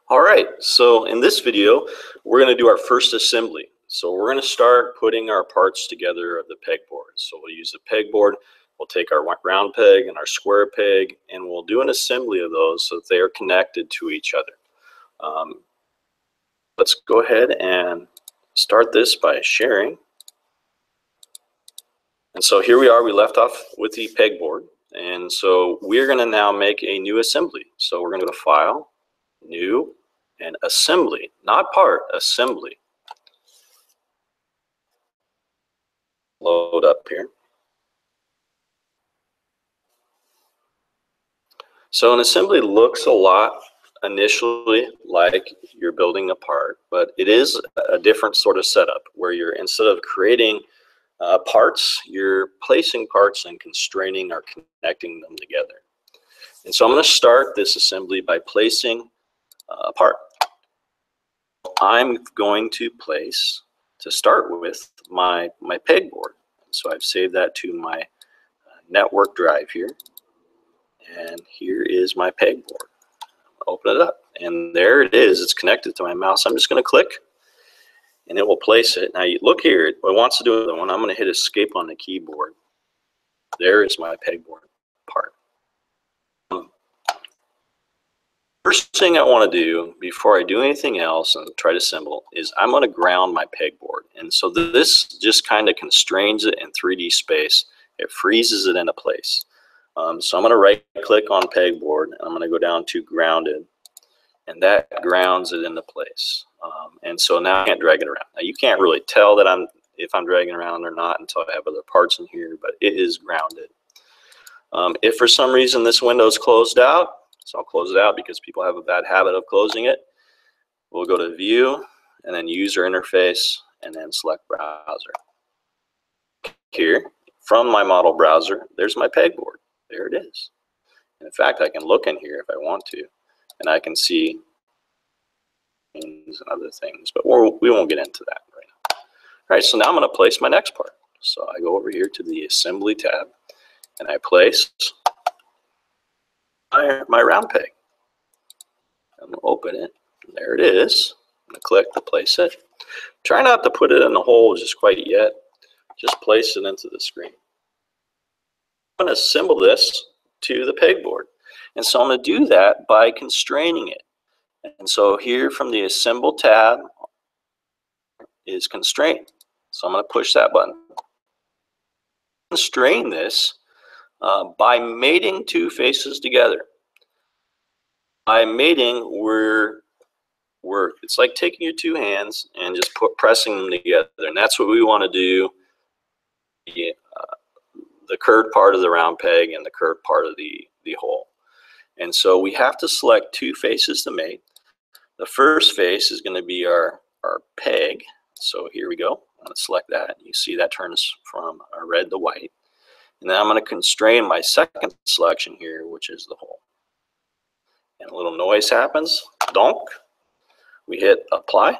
All right, so in this video, we're going to do our first assembly. So we're going to start putting our parts together of the pegboard. So we'll use the pegboard, we'll take our round peg and our square peg, and we'll do an assembly of those so that they are connected to each other. Let's go ahead and start this by sharing. And so here we are, we left off with the pegboard. And so we're going to now make a new assembly. So we're going to go to File, New, and Assembly, not Part, Assembly. Load up here. So an assembly looks a lot initially like you're building a part, but it is a different sort of setup where you're, instead of creating parts, you're placing parts and constraining or connecting them together. And so I'm going to start this assembly by placing a part. I'm going to place, to start with, my pegboard. So I've saved that to my network drive here. And here is my pegboard. Open it up, and there it is. It's connected to my mouse. I'm just going to click, and it will place it. Now, you look here. It wants to do another one. I'm going to hit Escape on the keyboard. There is my pegboard part. First thing I want to do before I do anything else and try to assemble is I'm going to ground my pegboard. And so this just kind of constrains it in 3D space. It freezes it into place. So I'm going to right-click on pegboard, and I'm going to go down to grounded, and that grounds it into place. And so now I can't drag it around. Now you can't really tell that if I'm dragging around or not until I have other parts in here, but it is grounded. If for some reason this window is closed out, so I'll close it out because people have a bad habit of closing it. We'll go to View, and then User Interface, and then select Browser. Here, from my model browser, there's my pegboard. There it is. And in fact, I can look in here if I want to, and I can see things and other things, but we won't get into that right now. All right, so now I'm going to place my next part. So I go over here to the Assembly tab, and I place my round peg. I'm going to open it. And there it is. I'm going to click to place it. Try not to put it in the hole just quite yet. Just place it into the screen. I'm going to assemble this to the pegboard. And so I'm going to do that by constraining it. And so here from the Assemble tab is Constrain. So I'm going to push that button. Constrain this by mating two faces together. By mating, it's like taking your two hands and just pressing them together. And that's what we want to do. The curved part of the round peg and the curved part of the hole. And so we have to select two faces to mate. The first face is going to be our peg. So here we go. I'm going to select that. You see that turns from red to white. And then I'm going to constrain my second selection here, which is the hole. And a little noise happens. Donk. We hit Apply.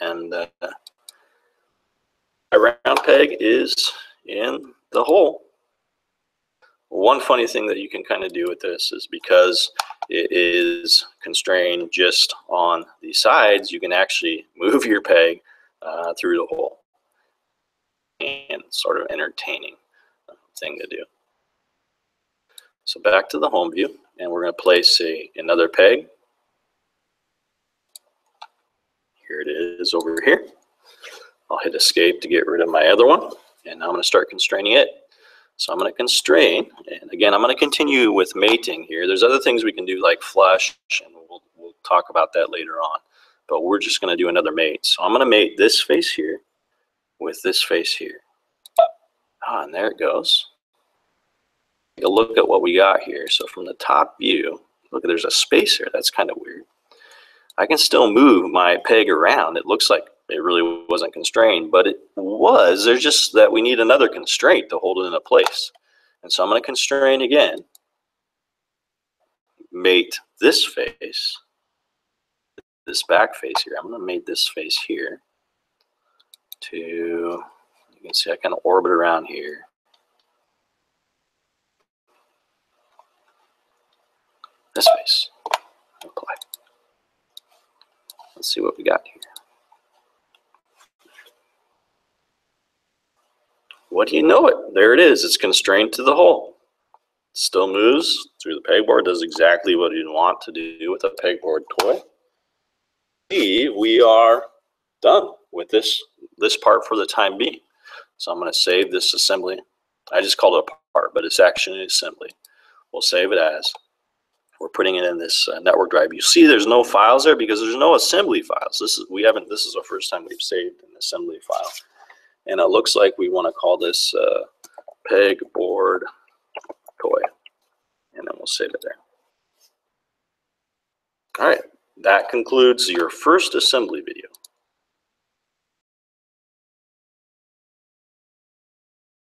And my round peg is in the hole. One funny thing that you can kind of do with this is because it is constrained just on the sides, you can actually move your peg through the hole. And sort of entertaining thing to do. So back to the home view, and we're going to place another peg. Here it is over here. I'll hit Escape to get rid of my other one, and now I'm going to start constraining it. So I'm going to constrain, and again, I'm going to continue with mating here. There's other things we can do like flush, and we'll talk about that later on. But we're just going to do another mate. So I'm going to mate this face here with this face here. And there it goes. Take a look at what we got here. So from the top view, look, there's a space here. That's kind of weird. I can still move my peg around. It looks like it really wasn't constrained, but it was. There's just that we need another constraint to hold it into place. And so I'm going to constrain again. Mate this face, this back face here. I'm going to mate this face here to, you can see I kind of orbit around here. This face. Apply. Let's see what we got here. What do you know it? There it is. It's constrained to the hole. It still moves through the pegboard, does exactly what you'd want to do with a pegboard toy. We are done with this part for the time being. So I'm going to save this assembly. I just called it a part, but it's actually an assembly. We'll save it as. We're putting it in this network drive. You see there's no files there because there's no assembly files. This is the first time we've saved an assembly file. And it looks like we want to call this pegboard toy. And then we'll save it there. All right, that concludes your first assembly video.